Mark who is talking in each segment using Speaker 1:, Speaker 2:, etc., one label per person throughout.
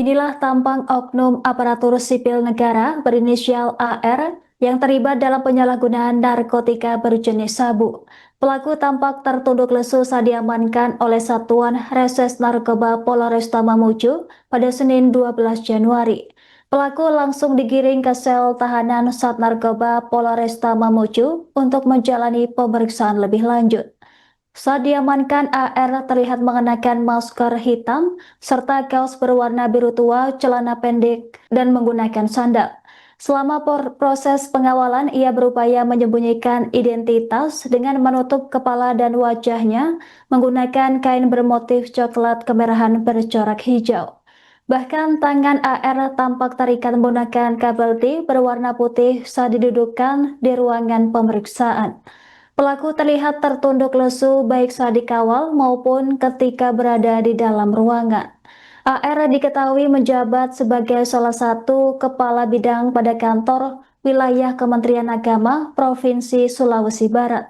Speaker 1: Inilah tampang oknum aparatur sipil negara berinisial AR yang terlibat dalam penyalahgunaan narkotika berjenis sabu. Pelaku tampak tertunduk lesu saat diamankan oleh Satuan Reses Narkoba Polresta Mamuju pada Senin 12 Januari. Pelaku langsung digiring ke sel tahanan Sat Narkoba Polresta Mamuju untuk menjalani pemeriksaan lebih lanjut. Saat diamankan, AR terlihat mengenakan masker hitam serta kaos berwarna biru tua, celana pendek, dan menggunakan sandal. Selama proses pengawalan, ia berupaya menyembunyikan identitas dengan menutup kepala dan wajahnya menggunakan kain bermotif coklat kemerahan bercorak hijau. Bahkan tangan AR tampak terikat menggunakan kabel T berwarna putih saat didudukkan di ruangan pemeriksaan. Pelaku terlihat tertunduk lesu baik saat dikawal maupun ketika berada di dalam ruangan. AR diketahui menjabat sebagai salah satu kepala bidang pada kantor wilayah Kementerian Agama Provinsi Sulawesi Barat.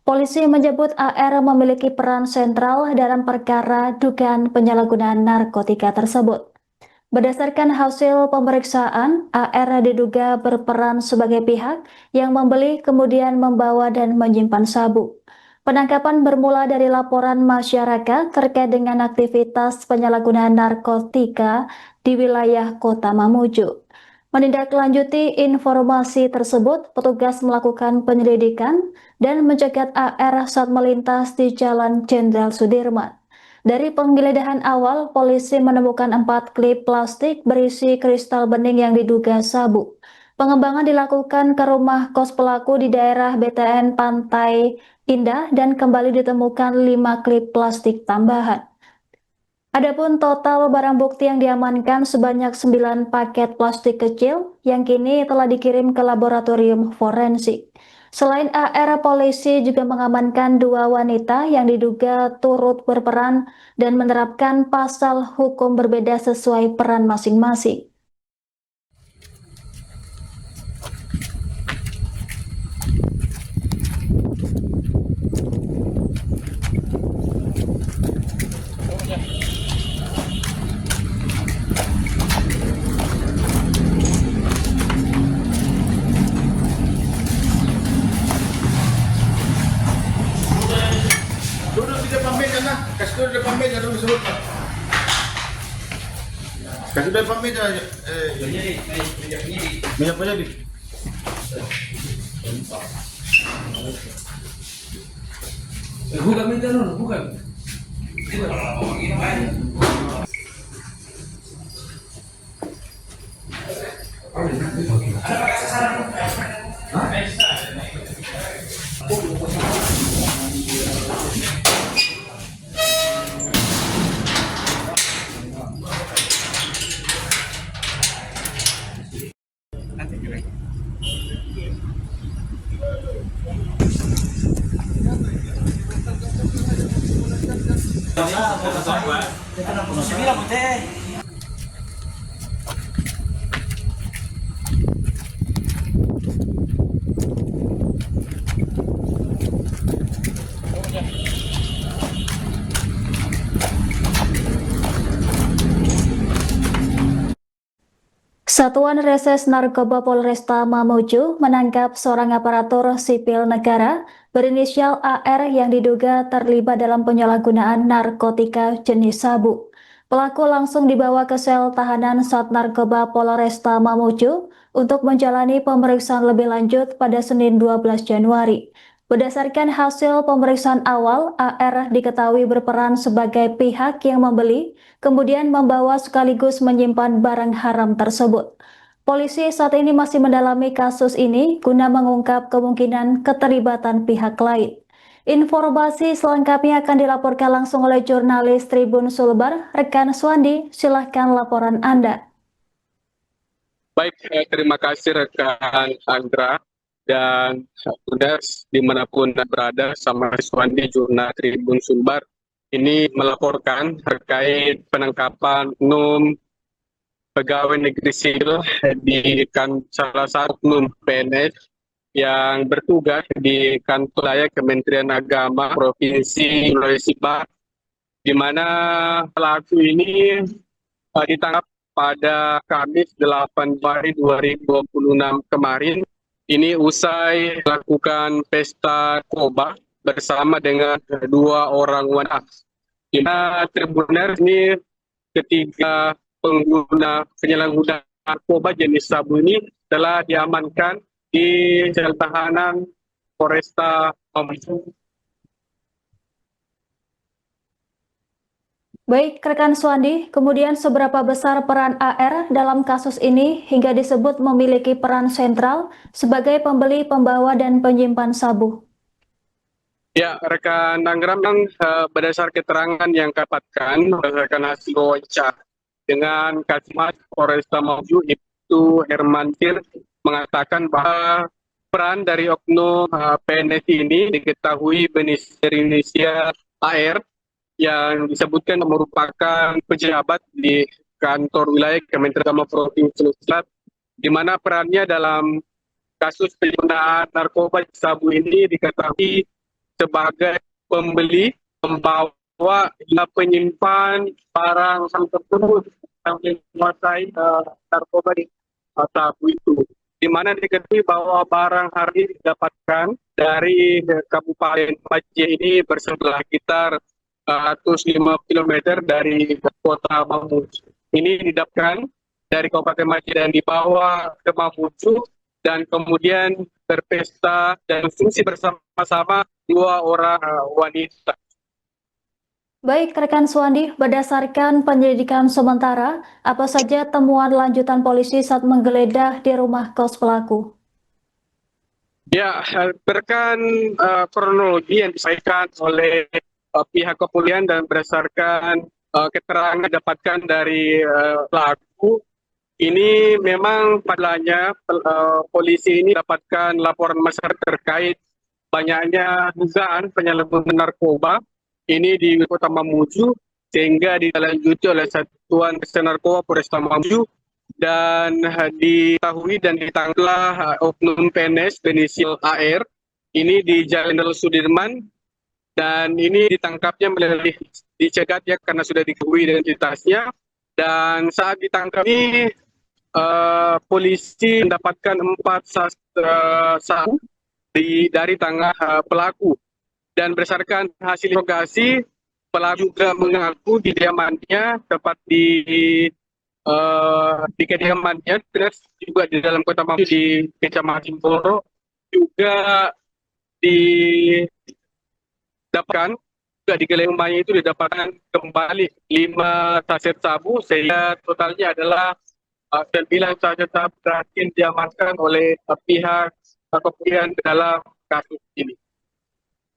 Speaker 1: Polisi menyebut AR memiliki peran sentral dalam perkara dugaan penyalahgunaan narkotika tersebut. Berdasarkan hasil pemeriksaan, AR diduga berperan sebagai pihak yang membeli kemudian membawa dan menyimpan sabu. Penangkapan bermula dari laporan masyarakat terkait dengan aktivitas penyalahgunaan narkotika di wilayah Kota Mamuju. Menindaklanjuti informasi tersebut, petugas melakukan penyelidikan dan mencegat AR saat melintas di Jalan Jenderal Sudirman. Dari penggeledahan awal, polisi menemukan 4 klip plastik berisi kristal bening yang diduga sabu. Pengembangan dilakukan ke rumah kos pelaku di daerah BTN Pantai Indah dan kembali ditemukan 5 klip plastik tambahan. Adapun total barang bukti yang diamankan sebanyak 9 paket plastik kecil yang kini telah dikirim ke laboratorium forensik. Selain AR, polisi juga mengamankan 2 wanita yang diduga turut berperan dan menerapkan pasal hukum berbeda sesuai peran masing-masing.
Speaker 2: Duduk di depan meja lah, kasih duduk di depan meja dulu sebutnya. Kasih duduk di depan meja. Minyak apa jadi?
Speaker 3: Bukan meja dulu, bukan.
Speaker 1: Satuan Reses Narkoba Polresta Mamuju menangkap seorang aparatur sipil negara berinisial AR yang diduga terlibat dalam penyalahgunaan narkotika jenis sabu. Pelaku langsung dibawa ke sel tahanan Sat Narkoba Polresta Mamuju untuk menjalani pemeriksaan lebih lanjut pada Senin 12 Januari. Berdasarkan hasil pemeriksaan awal, AR diketahui berperan sebagai pihak yang membeli, kemudian membawa sekaligus menyimpan barang haram tersebut. Polisi saat ini masih mendalami kasus ini guna mengungkap kemungkinan keterlibatan pihak lain. Informasi selengkapnya akan dilaporkan langsung oleh jurnalis Tribun Sulbar, rekan Swandi. Silahkan laporan Anda.
Speaker 4: Baik, terima kasih rekan Andra dan Udas dimanapun berada, sama Swandi Jurnal Tribun Sumbar ini melaporkan terkait penangkapan oknum pegawai negeri sipil di salah satu oknum PNS yang bertugas di kantor wilayah Kementerian Agama Provinsi Sulawesi Barat, di mana pelaku ini ditangkap pada Kamis 8 Januari 2026 kemarin. Ini usai melakukan pesta narkoba bersama dengan 2 orang wanita. Di mana Tribuners ini ketiga penyalahguna narkoba jenis sabu ini telah diamankan di sel tahanan Polresta Mamuju.
Speaker 1: Baik, rekan Suwandi, kemudian seberapa besar peran AR dalam kasus ini hingga disebut memiliki peran sentral sebagai pembeli, pembawa, dan penyimpan sabu?
Speaker 4: Ya, rekan Anggram, berdasar keterangan yang dapatkan berdasarkan hasil wawancara dengan Kasmas Polresta Mamuju, itu Herman Tir mengatakan bahwa peran dari oknum PNS ini diketahui berinisial AR yang disebutkan merupakan pejabat di kantor wilayah Kementerian Agama Provinsi Sulawesi Selatan, di mana perannya dalam kasus penggunaan narkoba sabu ini diketahui sebagai pembeli, pembawa, hingga penyimpan barang tersebut yang menguasai narkoba di sabu itu. Di mana diketahui bahwa barang hari didapatkan dari Kabupaten Aceh ini bersebelah sekitar 105 km dari kota Mamuju. Ini didapatkan dari Kabupaten Aceh dan dibawa ke Mamuju dan kemudian berpesta dan fungsi bersama-sama 2 orang wanita.
Speaker 1: Baik, rekan Suwandi, berdasarkan penyelidikan sementara, apa saja temuan lanjutan polisi saat menggeledah di rumah kos pelaku?
Speaker 4: Ya, berdasarkan kronologi yang disampaikan oleh pihak kepolisian dan berdasarkan keterangan dapatkan dari pelaku, ini memang padanya polisi ini dapatkan laporan masyarakat terkait banyaknya dugaan penyalahgunaan narkoba ini di Kota Mamuju, sehingga ditindaklanjuti oleh Satuan Reserse Narkoba Polresta Mamuju dan diketahui dan ditangkaplah oknum PNS berinisial AR ini di Jalan Jenderal Sudirman. Dan ini ditangkapnya melalui dicegat ya karena sudah diketahui identitasnya. Dan saat ditangkap ini polisi mendapatkan 4 sabu dari tangan pelaku. Dan berdasarkan hasil interogasi, pelaku juga mengaku di kediamannya, tepat di kediamannya, terus juga di dalam Kota Mamuju di Kecamatan Boro juga didapatkan juga di geledah rumahnya itu didapatkan kembali 5 saset sabu, sehingga totalnya adalah 9 saset sabu berhasil diamankan oleh pihak kepolisian dalam kasus ini.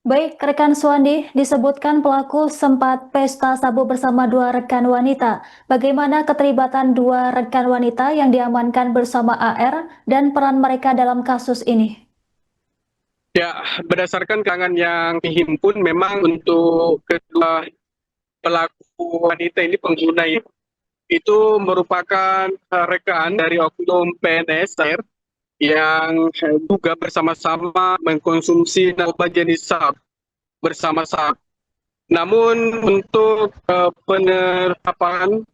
Speaker 1: Baik, rekan Suwandi, disebutkan pelaku sempat pesta sabu bersama 2 rekan wanita. Bagaimana keterlibatan 2 rekan wanita yang diamankan bersama AR dan peran mereka dalam kasus ini?
Speaker 4: Ya, berdasarkan keterangan yang dihimpun, memang untuk kedua pelaku wanita ini pengguna itu merupakan rekan dari oknum PNS yang juga bersama-sama mengkonsumsi narkoba jenis sabu bersama-sama. Namun untuk penerapan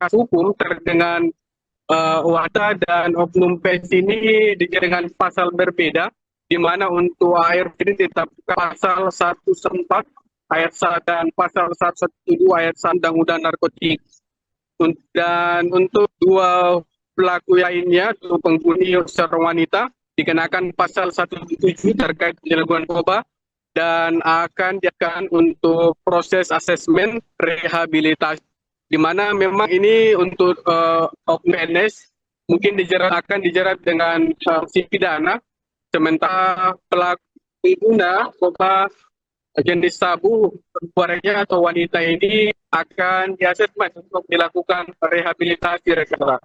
Speaker 4: kasus hukum terkait dengan wanita dan oknum PNS ini dengan pasal berbeda, di mana untuk AR ini ditetapkan pasal 114 ayat 1 dan pasal 112 ayat 1 Undang-Undang Narkotika. Dan untuk 2 pelaku lainnya, untuk penghuni seorang wanita, dikenakan pasal 117 terkait penyalahgunaan narkoba dan akan diakan untuk proses asesmen rehabilitasi, di mana memang ini untuk PNS mungkin akan dijerat dengan sanksi pidana, sementara pelaku pengguna narkoba jenis sabu keluarganya atau wanita ini akan diasesmen untuk dilakukan rehabilitasi rekan.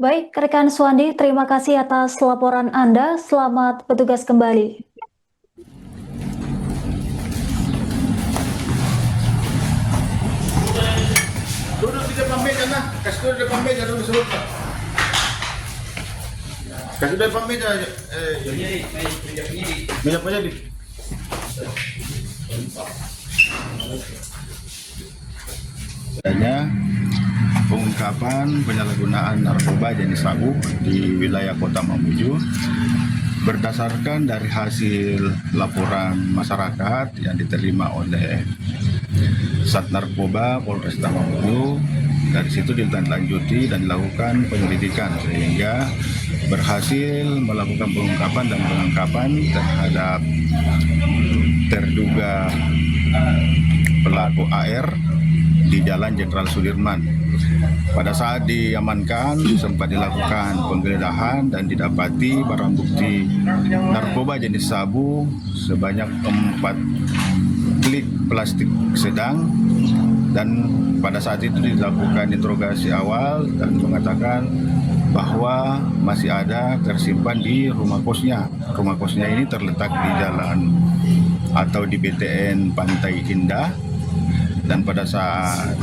Speaker 1: Baik, rekan Suwandi, terima kasih atas laporan Anda. Selamat bertugas kembali.
Speaker 2: Duduk di depan meja nah. Kasih duduk di depan meja dulu sebut. Kasih di depan meja. Meja penyidik. pengungkapan penyalahgunaan narkoba jenis sabu di wilayah Kota Mamuju berdasarkan dari hasil laporan masyarakat yang diterima oleh Sat Narkoba Polresta Mamuju. Dari situ ditindaklanjuti dan dilakukan penyelidikan sehingga berhasil melakukan pengungkapan dan penangkapan terhadap terduga pelaku AR di Jalan Jenderal Sudirman. Pada saat diamankan sempat dilakukan penggeledahan dan didapati barang bukti narkoba jenis sabu sebanyak 4 klik plastik sedang, dan pada saat itu dilakukan interogasi awal dan mengatakan bahwa masih ada tersimpan di rumah kosnya. Rumah kosnya ini terletak di jalan atau di BTN Pantai Indah, dan pada saat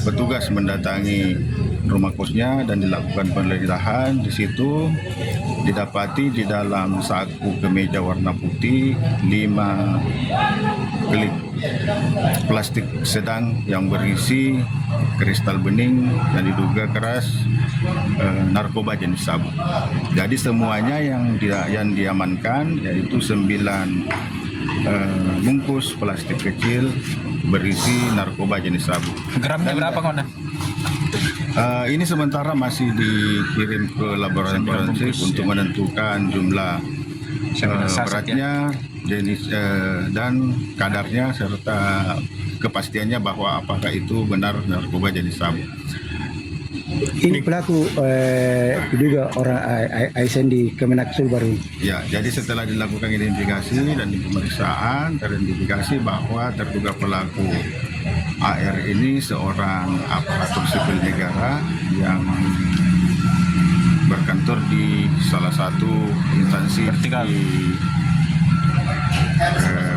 Speaker 2: petugas mendatangi rumah kosnya dan dilakukan penggeledahan, di situ didapati di dalam saku kemeja warna putih 5 klik plastik sedang yang berisi kristal bening yang diduga keras narkoba jenis sabu. Jadi semuanya yang diamankan yaitu 9 bungkus plastik kecil berisi narkoba jenis sabu.
Speaker 5: Gramnya berapa, Komandan?
Speaker 2: Ini sementara masih dikirim ke laboratorium forensik untuk menentukan jumlah beratnya, jenis dan kadarnya serta kepastiannya bahwa apakah itu benar narkoba jenis sabu.
Speaker 6: Ini pelaku juga orang ASN di Kemenak baru.
Speaker 2: Ya, jadi setelah dilakukan identifikasi dan pemeriksaan, teridentifikasi bahwa terduga pelaku AR ini seorang aparatur sipil negara yang berkantor di salah satu instansi
Speaker 5: Vertikal.
Speaker 2: di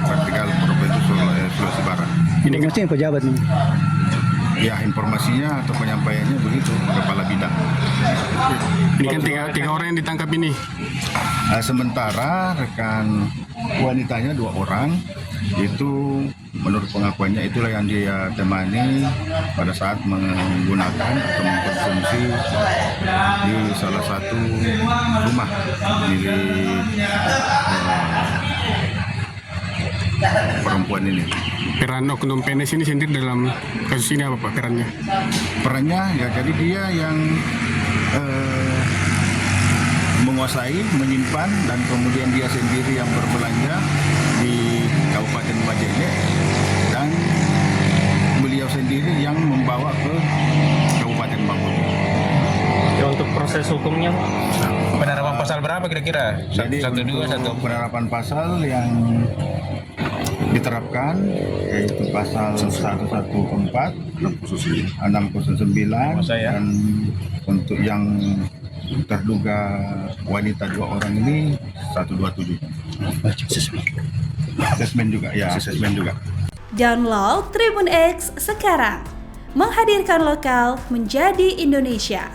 Speaker 2: vertikal Provinsi Sulawesi Barat.
Speaker 6: Ini maksudnya pejabat nih.
Speaker 2: Ya, informasinya atau penyampaiannya begitu, kepala bidang.
Speaker 7: Ini kan tiga orang yang ditangkap ini.
Speaker 2: Sementara rekan wanitanya 2 orang itu menurut pengakuannya itulah yang dia temani pada saat menggunakan atau mengkonsumsi di salah satu rumah milik perempuan ini.
Speaker 7: Peran oknum PNS ini sendiri dalam kasus ini apa Pak perannya?
Speaker 2: Perannya ya jadi dia yang menguasai, menyimpan, dan kemudian dia sendiri yang berbelanja di Kabupaten Majene, dan beliau sendiri yang membawa ke Kabupaten Mamuju.
Speaker 8: Ya, untuk proses hukumnya,
Speaker 5: Penerapan pasal berapa kira-kira?
Speaker 2: Jadi
Speaker 5: 112
Speaker 2: untuk
Speaker 5: atau
Speaker 2: penerapan pasal yang diterapkan yaitu pasal 114, 609, dan untuk yang terduga wanita 2 orang ini 127. Asesmen juga, ya asesmen juga.
Speaker 9: Download Tribun X sekarang, menghadirkan lokal menjadi Indonesia.